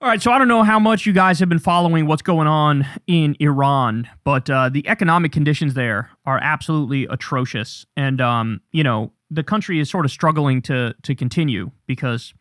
All right, so I don't know how much you guys have been following what's going on in Iran, but the economic conditions there are absolutely atrocious. And, the country is sort of struggling to continue because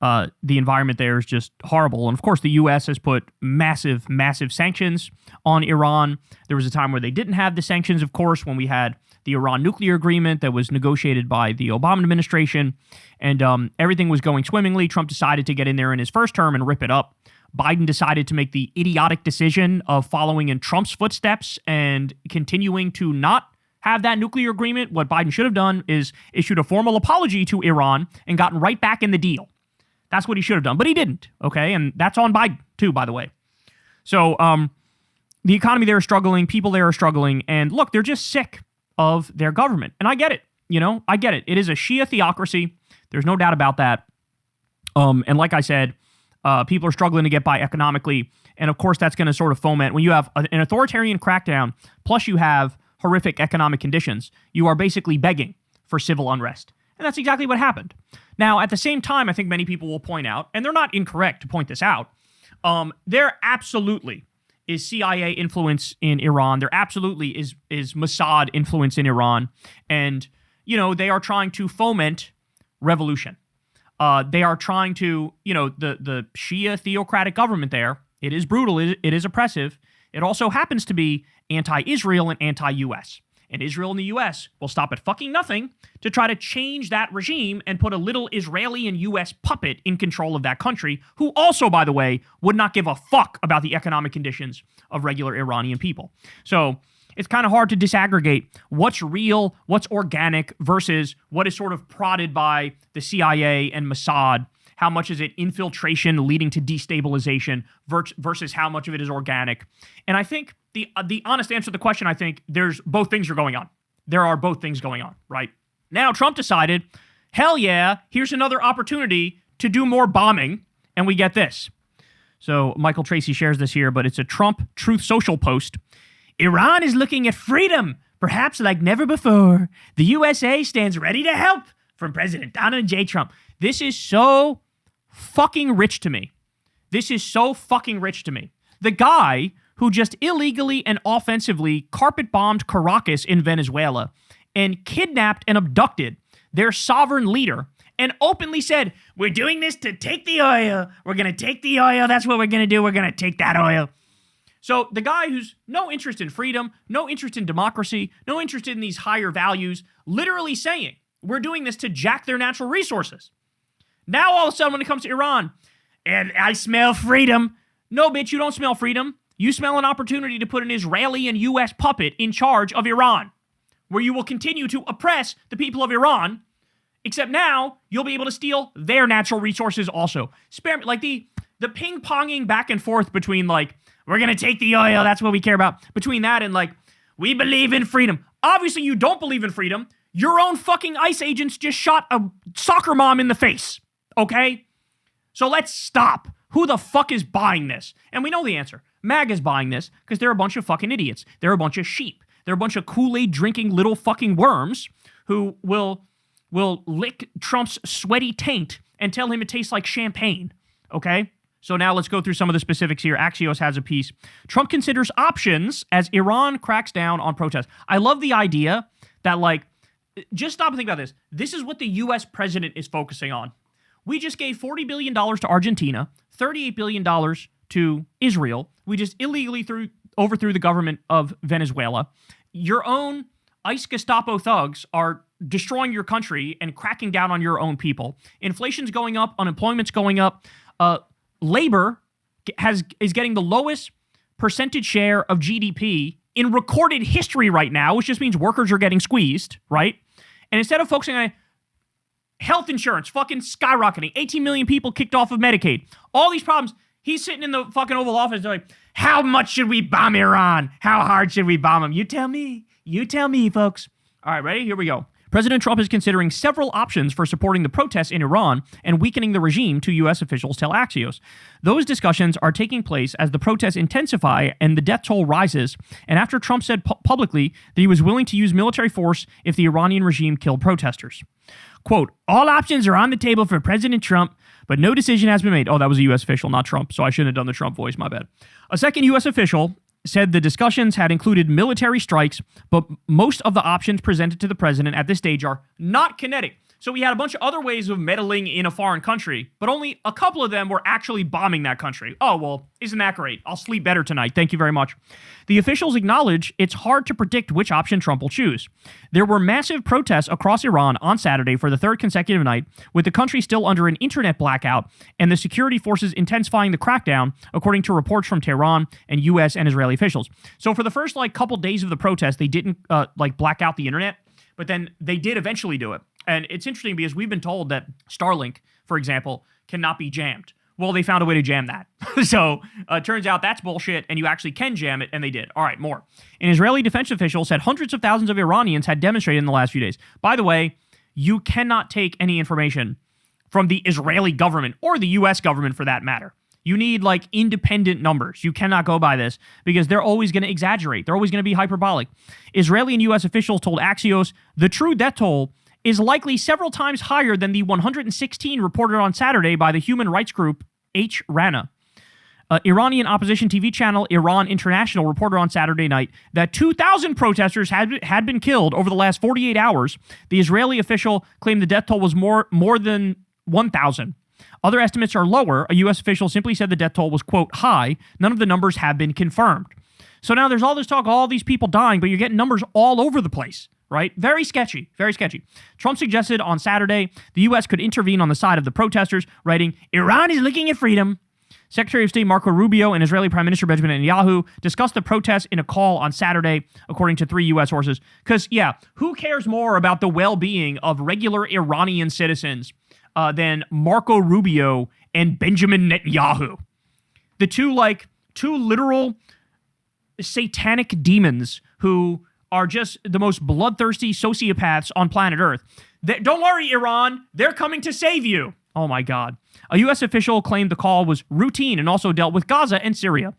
the environment there is just horrible. And, of course, the U.S. has put massive, massive sanctions on Iran. There was a time where they didn't have the sanctions, of course, when we had the Iran nuclear agreement that was negotiated by the Obama administration, and everything was going swimmingly. Trump decided to get in there in his first term and rip it up. Biden decided to make the idiotic decision of following in Trump's footsteps and continuing to not have that nuclear agreement. What Biden should have done is issued a formal apology to Iran and gotten right back in the deal. That's what he should have done, but he didn't, okay? And that's on Biden, too, by the way. So the economy there is struggling, people there are struggling, and look, they're just sick of their government. And I get it, I get it. It is a Shia theocracy. There's no doubt about that. And like I said, people are struggling to get by economically, and of course that's going to sort of foment, when you have an authoritarian crackdown, plus you have horrific economic conditions, you are basically begging for civil unrest. And that's exactly what happened. Now, at the same time, I think many people will point out, and they're not incorrect to point this out, there absolutely is CIA influence in Iran. There absolutely is Mossad influence in Iran. And, they are trying to foment revolution. They are trying to, the Shia theocratic government there, it is brutal, it is oppressive. It also happens to be anti-Israel and anti-U.S. And Israel and the U.S. will stop at fucking nothing to try to change that regime and put a little Israeli and U.S. puppet in control of that country, who also, by the way, would not give a fuck about the economic conditions of regular Iranian people. So it's kind of hard to disaggregate what's real, what's organic, versus what is sort of prodded by the CIA and Mossad. How much is it infiltration leading to destabilization versus how much of it is organic? And I think the honest answer to the question, I think there's both things are going on. There are both things going on, right? Now, Trump decided, hell yeah, here's another opportunity to do more bombing, and we get this. So Michael Tracy shares this here, but it's a Trump Truth Social post. Iran is looking at freedom, perhaps like never before. The USA stands ready to help, from President Donald J. Trump. This is so fucking rich to me. This is so fucking rich to me. The guy who just illegally and offensively carpet-bombed Caracas in Venezuela and kidnapped and abducted their sovereign leader and openly said, we're doing this to take the oil. We're going to take the oil. That's what we're going to do. We're going to take that oil. So the guy who's no interest in freedom, no interest in democracy, no interest in these higher values, literally saying, we're doing this to jack their natural resources. Now all of a sudden when it comes to Iran, and I smell freedom. No, bitch, you don't smell freedom. You smell an opportunity to put an Israeli and U.S. puppet in charge of Iran, where you will continue to oppress the people of Iran, except now you'll be able to steal their natural resources also. Like the ping-ponging back and forth between like, we're going to take the oil, that's what we care about, between that and like, we believe in freedom. Obviously you don't believe in freedom. Your own fucking ICE agents just shot a soccer mom in the face, okay? So let's stop. Who the fuck is buying this? And we know the answer. MAGA's buying this because they're a bunch of fucking idiots. They're a bunch of sheep. They're a bunch of Kool-Aid drinking little fucking worms who will lick Trump's sweaty taint and tell him it tastes like champagne, okay? So now let's go through some of the specifics here. Axios has a piece. Trump considers options as Iran cracks down on protests. I love the idea that, like, just stop and think about this. This is what the U.S. president is focusing on. We just gave $40 billion to Argentina, $38 billion to Israel. We just illegally overthrew the government of Venezuela. Your own ICE Gestapo thugs are destroying your country and cracking down on your own people. Inflation's going up. Unemployment's going up. Labor is getting the lowest percentage share of GDP in recorded history right now, which just means workers are getting squeezed, right? And instead of focusing on health insurance fucking skyrocketing, 18 million people kicked off of Medicaid, all these problems, he's sitting in the fucking Oval Office like, how much should we bomb Iran? How hard should we bomb them? You tell me, folks. All right, ready? Here we go. President Trump is considering several options for supporting the protests in Iran and weakening the regime, two U.S. officials tell Axios. Those discussions are taking place as the protests intensify and the death toll rises, and after Trump said publicly that he was willing to use military force if the Iranian regime killed protesters. Quote, all options are on the table for President Trump, but no decision has been made. Oh, that was a U.S. official, not Trump, so I shouldn't have done the Trump voice, my bad. A second U.S. official said the discussions had included military strikes, but most of the options presented to the president at this stage are not kinetic. So we had a bunch of other ways of meddling in a foreign country, but only a couple of them were actually bombing that country. Oh, well, isn't that great? I'll sleep better tonight. Thank you very much. The officials acknowledge it's hard to predict which option Trump will choose. There were massive protests across Iran on Saturday for the third consecutive night, with the country still under an internet blackout and the security forces intensifying the crackdown, according to reports from Tehran and U.S. and Israeli officials. So for the first couple days of the protest, they didn't black out the internet, but then they did eventually do it. And it's interesting because we've been told that Starlink, for example, cannot be jammed. Well, they found a way to jam that. So it turns out that's bullshit, and you actually can jam it, and they did. All right, more. An Israeli defense official said hundreds of thousands of Iranians had demonstrated in the last few days. By the way, you cannot take any information from the Israeli government, or the U.S. government for that matter. You need independent numbers. You cannot go by this because they're always going to exaggerate. They're always going to be hyperbolic. Israeli and U.S. officials told Axios the true death toll is likely several times higher than the 116 reported on Saturday by the human rights group Rana. Iranian opposition TV channel Iran International reported on Saturday night that 2,000 protesters had been killed over the last 48 hours. The Israeli official claimed the death toll was more than 1,000. Other estimates are lower. A U.S. official simply said the death toll was, quote, high. None of the numbers have been confirmed. So now there's all this talk, all these people dying, but you're getting numbers all over the place. Right? Very sketchy. Very sketchy. Trump suggested on Saturday the U.S. could intervene on the side of the protesters, writing, Iran is looking at freedom. Secretary of State Marco Rubio and Israeli Prime Minister Benjamin Netanyahu discussed the protests in a call on Saturday, according to 3 U.S. sources. Because, who cares more about the well-being of regular Iranian citizens than Marco Rubio and Benjamin Netanyahu? The two literal satanic demons who are just the most bloodthirsty sociopaths on planet Earth. Don't worry, Iran. They're coming to save you. Oh, my God. A U.S. official claimed the call was routine and also dealt with Gaza and Syria.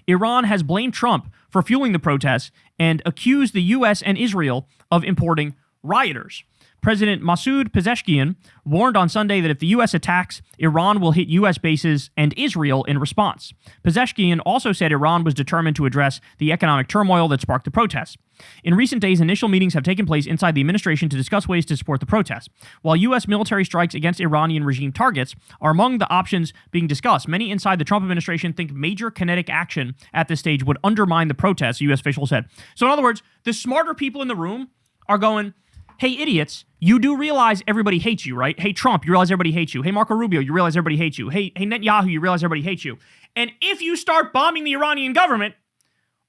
Iran has blamed Trump for fueling the protests and accused the U.S. and Israel of importing rioters. President Masoud Pezeshkian warned on Sunday that if the U.S. attacks, Iran will hit U.S. bases and Israel in response. Pezeshkian also said Iran was determined to address the economic turmoil that sparked the protests. In recent days, initial meetings have taken place inside the administration to discuss ways to support the protests. While U.S. military strikes against Iranian regime targets are among the options being discussed, many inside the Trump administration think major kinetic action at this stage would undermine the protests, a U.S. official said. So in other words, the smarter people in the room are going, hey, idiots, you do realize everybody hates you, right? Hey, Trump, you realize everybody hates you. Hey, Marco Rubio, you realize everybody hates you. Hey, Netanyahu, you realize everybody hates you. And if you start bombing the Iranian government,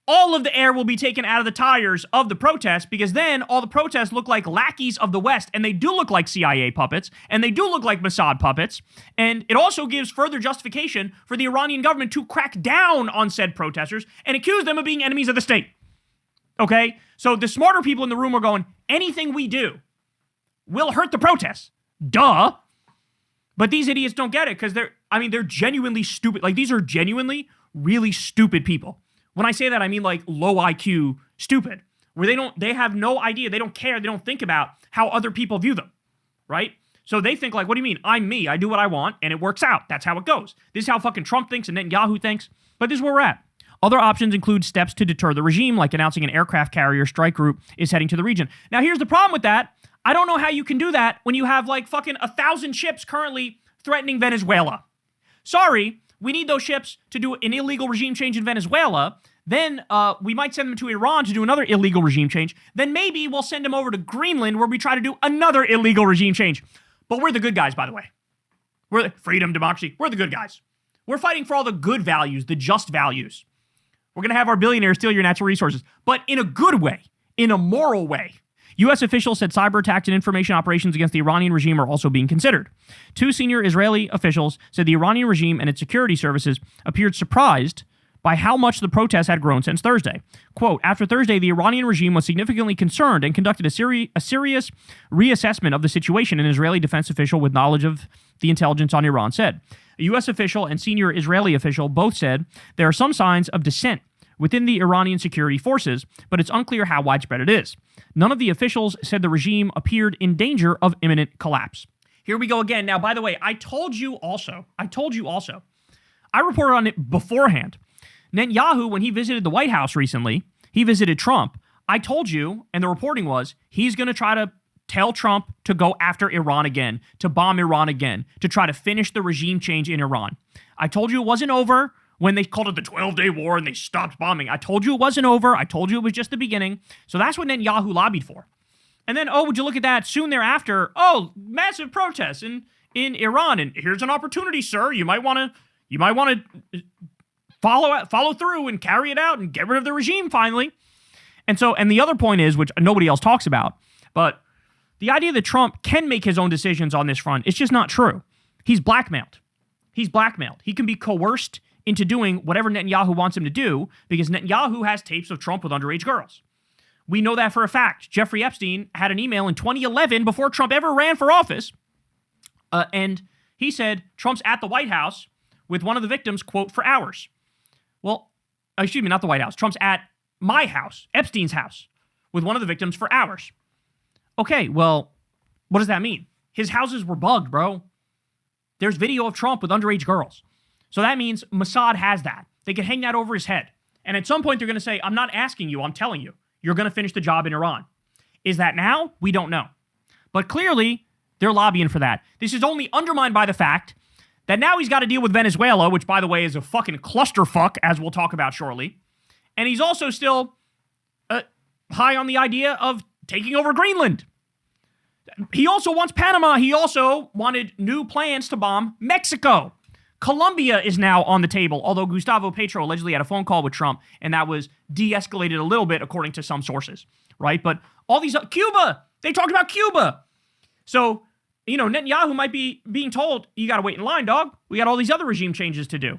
all of the air will be taken out of the tires of the protests, because then all the protests look like lackeys of the West, and they do look like CIA puppets, and they do look like Mossad puppets, and it also gives further justification for the Iranian government to crack down on said protesters and accuse them of being enemies of the state. Okay? So the smarter people in the room are going, anything we do will hurt the protests. Duh. But these idiots don't get it because they're genuinely stupid. These are genuinely really stupid people. When I say that, I mean low IQ stupid, where they have no idea, they don't care, they don't think about how other people view them, right? So they think what do you mean? I'm me, I do what I want, and it works out. That's how it goes. This is how fucking Trump thinks and Netanyahu thinks, but this is where we're at. Other options include steps to deter the regime, like announcing an aircraft carrier strike group is heading to the region. Now, here's the problem with that. I don't know how you can do that when you have fucking 1,000 ships currently threatening Venezuela. Sorry, we need those ships to do an illegal regime change in Venezuela. Then we might send them to Iran to do another illegal regime change. Then maybe we'll send them over to Greenland where we try to do another illegal regime change. But we're the good guys, by the way. We're freedom, democracy. We're the good guys. We're fighting for all the good values, the just values. We're going to have our billionaires steal your natural resources, but in a good way, in a moral way. U.S. officials said cyber attacks and information operations against the Iranian regime are also being considered. 2 senior Israeli officials said the Iranian regime and its security services appeared surprised by how much the protests had grown since Thursday. Quote, after Thursday, the Iranian regime was significantly concerned and conducted a serious reassessment of the situation, an Israeli defense official with knowledge of the intelligence on Iran said. A U.S. official and senior Israeli official both said there are some signs of dissent within the Iranian security forces, but it's unclear how widespread it is. None of the officials said the regime appeared in danger of imminent collapse. Here we go again. Now, by the way, I told you also, I reported on it beforehand. Netanyahu, when he visited the White House recently, he visited Trump. I told you, and the reporting was, he's going to try to tell Trump to go after Iran again, to bomb Iran again, to try to finish the regime change in Iran. I told you it wasn't over when they called it the 12-day war and they stopped bombing. I told you it wasn't over. I told you it was just the beginning. So that's what Netanyahu lobbied for. And then, would you look at that? Soon thereafter, massive protests in Iran, and here's an opportunity, sir. You might want to follow through and carry it out and get rid of the regime finally. And the other point is, which nobody else talks about, but the idea that Trump can make his own decisions on this front, it's just not true. He's blackmailed. He can be coerced into doing whatever Netanyahu wants him to do because Netanyahu has tapes of Trump with underage girls. We know that for a fact. Jeffrey Epstein had an email in 2011 before Trump ever ran for office, and he said Trump's at the White House with one of the victims, quote, for hours. Well, excuse me, not the White House. Trump's at my house, Epstein's house, with one of the victims for hours. Okay, well, what does that mean? His houses were bugged, bro. There's video of Trump with underage girls. So that means Mossad has that. They can hang that over his head. And at some point, they're going to say, I'm not asking you, I'm telling you. You're going to finish the job in Iran. Is that now? We don't know. But clearly, they're lobbying for that. This is only undermined by the fact that now he's got to deal with Venezuela, which, by the way, is a fucking clusterfuck, as we'll talk about shortly. And he's also still high on the idea of taking over Greenland. He also wants Panama. He also wanted new plans to bomb Mexico. Colombia is now on the table, although Gustavo Petro allegedly had a phone call with Trump, and that was de-escalated a little bit, according to some sources, right? But all these... Cuba! They talked about Cuba! So, Netanyahu might be being told, you got to wait in line, dog. We got all these other regime changes to do.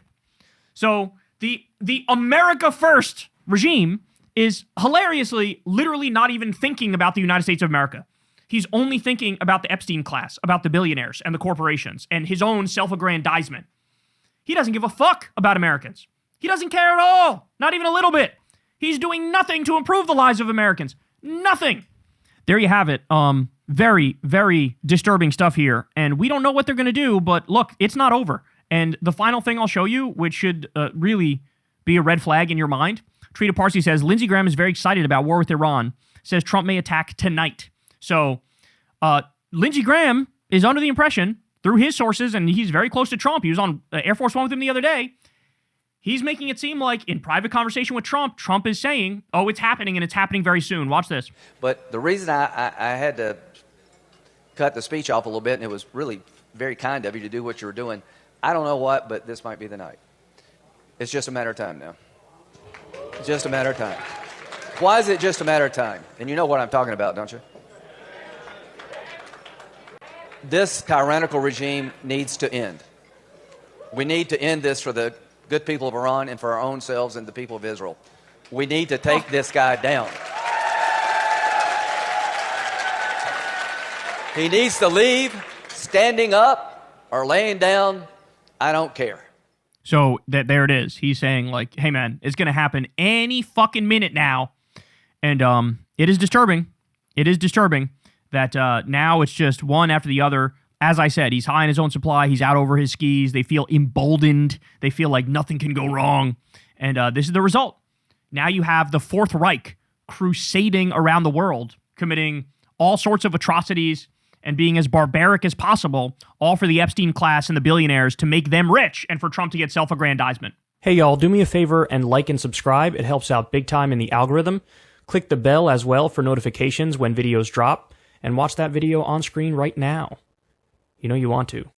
So, the America First regime is hilariously, literally not even thinking about the United States of America. He's only thinking about the Epstein class, about the billionaires and the corporations, and his own self-aggrandizement. He doesn't give a fuck about Americans. He doesn't care at all. Not even a little bit. He's doing nothing to improve the lives of Americans. Nothing. There you have it. Very, very disturbing stuff here. And we don't know what they're going to do, but look, it's not over. And the final thing I'll show you, which should really be a red flag in your mind. Trita Parsi says, Lindsey Graham is very excited about war with Iran. Says Trump may attack tonight. So Lindsey Graham is under the impression, through his sources, and he's very close to Trump. He was on Air Force One with him the other day. He's making it seem like, in private conversation with Trump, Trump is saying, it's happening, and it's happening very soon. Watch this. But the reason I had to cut the speech off a little bit, and it was really very kind of you to do what you were doing, I don't know what, but this might be the night. It's just a matter of time now. It's just a matter of time. Why is it just a matter of time? And you know what I'm talking about, don't you? This tyrannical regime needs to end. We need to end this for the good people of Iran and for our own selves and the people of Israel. We need to take this guy down. He needs to leave standing up or laying down. I don't care. So there it is. He's saying, like, hey, man, it's going to happen any fucking minute now. And it is disturbing. It is disturbing that now it's just one after the other. As I said, he's high in his own supply. He's out over his skis. They feel emboldened. They feel like nothing can go wrong. And this is the result. Now you have the Fourth Reich crusading around the world, committing all sorts of atrocities and being as barbaric as possible, all for the Epstein class and the billionaires to make them rich and for Trump to get self-aggrandizement. Hey y'all, do me a favor and like and subscribe. It helps out big time in the algorithm. Click the bell as well for notifications when videos drop, and watch that video on screen right now. You know you want to.